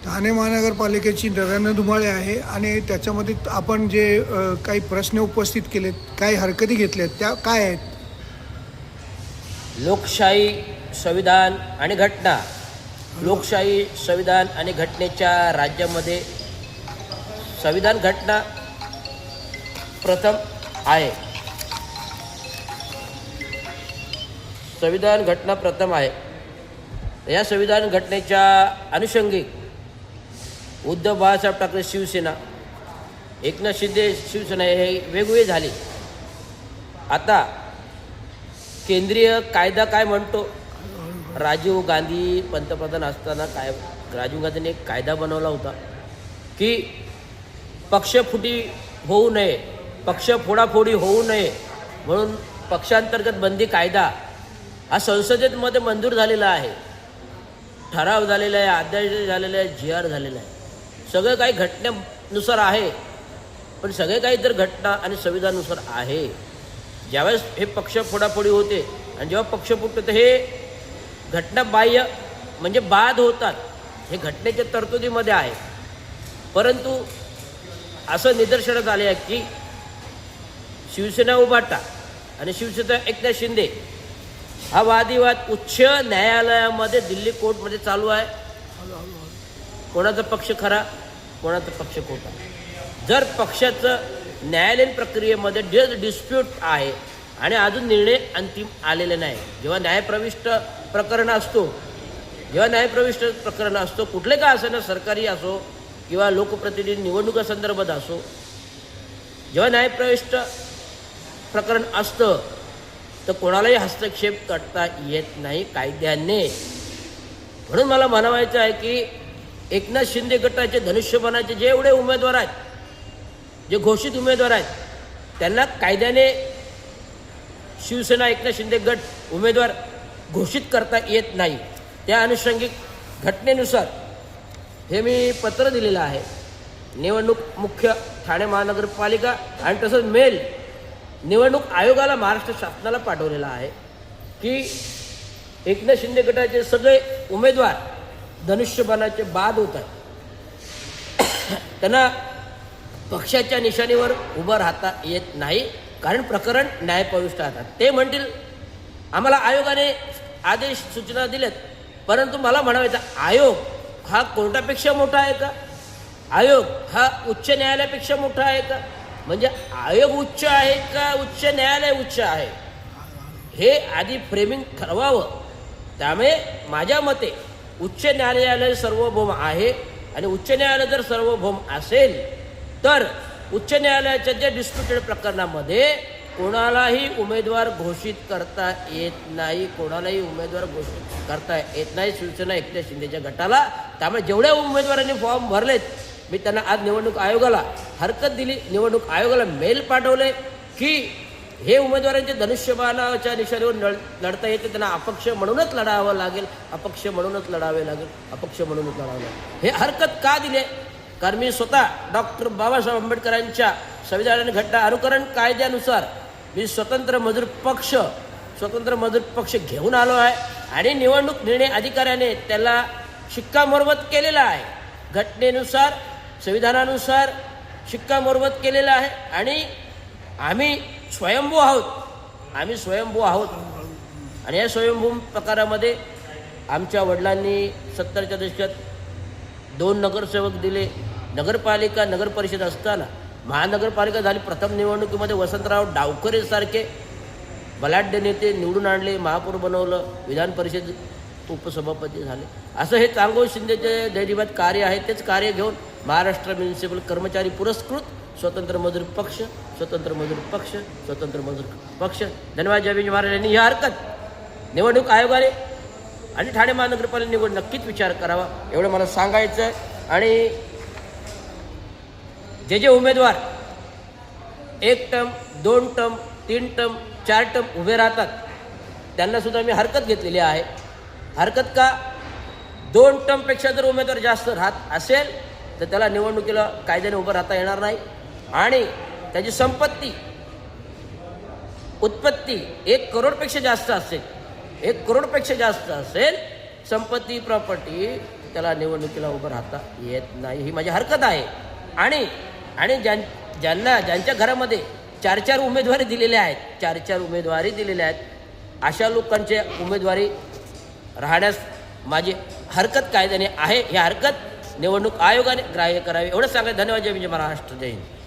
ठाणे महानगरपालिकेची नव्यानं धुमाळे आहे आणि त्याच्यामध्ये आपण जे काही प्रश्न उपस्थित केलेत, काही हरकती घेतल्यात, त्या काय आहेत? लोकशाही, संविधान आणि घटना. लोकशाही, संविधान आणि घटनेच्या राज्यामध्ये संविधान घटना प्रथम आहे. संविधान घटना प्रथम आहे. या संविधान घटनेच्या अनुषंगिक उद्धव बाळासाहेब ठाकरे शिवसेना, एकनाथ शिंदे शिवसेना हे वेगवेगळे झाले. आता केंद्रीय कायदा काय म्हणतो? राजीव गांधी पंतप्रधान असताना राजीव गांधीने एक कायदा बनवला होता की पक्षफुटी होऊ नये, पक्ष फोडाफोडी होऊ नये म्हणून पक्षांतर्गत बंदी कायदा हा संसदेमध्ये मंजूर झालेला आहे, ठराव झालेला आहे, अध्यादेश झालेला आहे, जी आर झालेला आहे. सगळं काही घटनेनुसार आहे. पण सगळे काही तर घटना आणि संविधानानुसार आहे. ज्यावेळेस हे पक्ष फोडाफोडी होते आणि जेव्हा पक्ष फुटते हे घटनाबाह्य म्हणजे बाद होतात, हे घटनेच्या तरतुदीमध्ये आहे. परंतु असं निदर्शनास आले आहे की शिवसेना उभाटा आणि शिवसेना एकनाथ शिंदे हा वादिवाद उच्च न्यायालयामध्ये दिल्ली कोर्टमध्ये चालू आहे. कोणाचा पक्ष खरा, कोणाचा पक्ष खोटा. जर पक्षाचं न्यायालयीन प्रक्रियेमध्ये डिस्प्यूट आहे आणि अजून निर्णय अंतिम आलेले नाही, जेव्हा न्यायप्रविष्ट प्रकरण असतो, कुठले का असो ना, सरकारी असो किंवा लोकप्रतिनिधी निवडणुकासंदर्भात असो, जेव्हा न्यायप्रविष्ट प्रकरण असतं तर कोणालाही हस्तक्षेप करता येत नाही कायद्याने. म्हणून मला म्हणायचं आहे की एकनाथ शिंदे गटाचे धनुष्यबाणाचे जे एवढे उमेदवार आहेत, जे घोषित उमेदवार आहेत, त्यांना कायद्याने शिवसेना एकनाथ शिंदे गट उमेदवार घोषित करता येत नाही. त्या अनुषंगिक घटनेनुसार हे मी पत्र दिलेलं आहे निवडणूक मुख्य ठाणे महानगरपालिका आणि तसंच मेल निवडणूक आयोगाला, महाराष्ट्र शासनाला पाठवलेला आहे की एकनाथ शिंदे गटाचे सगळे उमेदवार धनुष्यबाणाचे बाद होत आहेत. त्यांना पक्षाच्या निशाणीवर उभं राहता येत नाही, कारण प्रकरण न्यायप्रविष्ट राहतात. ते म्हणतील आम्हाला आयोगाने आदेश सूचना दिलेत, परंतु मला म्हणायचं, आयोग हा कोर्टापेक्षा मोठा आहे का? आयोग हा उच्च न्यायालयापेक्षा मोठा आहे का? म्हणजे आयोग उच्च आहे का उच्च न्यायालय उच्च आहे, हे आधी फ्रेमिंग ठरवावं. त्यामुळे माझ्या मते उच्च न्यायालय सार्वभौम आहे आणि उच्च न्यायालय जर सार्वभौम असेल तर उच्च न्यायालयाच्या ज्या डिस्प्युटेड प्रकरणामध्ये कोणालाही उमेदवार घोषित करता येत नाही, शिवसेना एकनाथ शिंदेच्या गटाला. त्यामुळे जेवढ्या उमेदवारांनी फॉर्म भरलेत, मी त्यांना आज निवडणूक आयोगाला हरकत दिली, निवडणूक आयोगाला मेल पाठवले की हे उमेदवारांचे धनुष्यबाणाच्या निशाणीवर लढता येते, त्यांना अपक्ष म्हणूनच लढावं लागेल. हे हरकत का दिले? कारण मी स्वतः डॉक्टर बाबासाहेब आंबेडकरांच्या संविधान आणि घटना अनुकरण कायद्यानुसार मी स्वतंत्र मजूर पक्ष घेऊन आलो आहे आणि निवडणूक निर्णय अधिकाऱ्याने त्याला शिक्कामोर्तब केलेला आहे. घटनेनुसार, संविधानानुसार शिक्कामोर्तब केलेलं आहे आणि आम्ही स्वयंभू आहोत. आणि या स्वयंभू प्रकारामध्ये आमच्या वडिलांनी 70च्या दशकात 2 नगरसेवक दिले. नगरपालिका, नगरपरिषद असताना महानगरपालिका झाली. प्रथम निवडणुकीमध्ये वसंतराव डावखरे सारखे बलाढ्य नेते निवडून आणले, महापौर बनवलं, विधान परिषद उपसभापती झाले. असं हे चांगोळ शिंदेचे दैनिक कार्य आहे. तेच कार्य घेऊन महाराष्ट्र म्युनिसिपल कर्मचारी पुरस्कृत स्वतंत्र मजूर पक्ष. धन्यवाद. जय महाराज यांनी ही हरकत निवडणूक आयोगाने आणि ठाणे महानगरपालिका निवड नक्कीच विचार करावा, एवढं मला सांगायचं आहे. आणि जे उमेदवार 1 टर्म, 2 टर्म, 3 टर्म, 4 टर्म उभे राहतात त्यांनासुद्धा मी हरकत घेतलेली आहे. हरकत का? 2 टर्मपेक्षा जर उमेदवार जास्त राहत असेल तर त्याला निवडणुकीला कायद्याने उभं राहता येणार नाही आणि त्याची संपत्ती, उत्पत्ती 1 करोडपेक्षा जास्त असेल, 1 करोडपेक्षा जास्त असेल संपत्ती, प्रॉपर्टी, त्याला निवडणुकीला उभं राहता येत नाही, ही माझी हरकत आहे. आणि आणि ज्यांच्या घरामध्ये 4-4 उमेदवारी दिलेल्या आहेत, 4-4 उमेदवारी दिलेल्या आहेत, अशा लोकांचे उमेदवारी राहण्यास माझी हरकत कायद्याने आहे. ही हरकत निवडणूक आयोगाने ग्राह्य करावी. एवढंच सांगायचं. धन्यवाद. जय महाराष्ट्र. जय हिंद.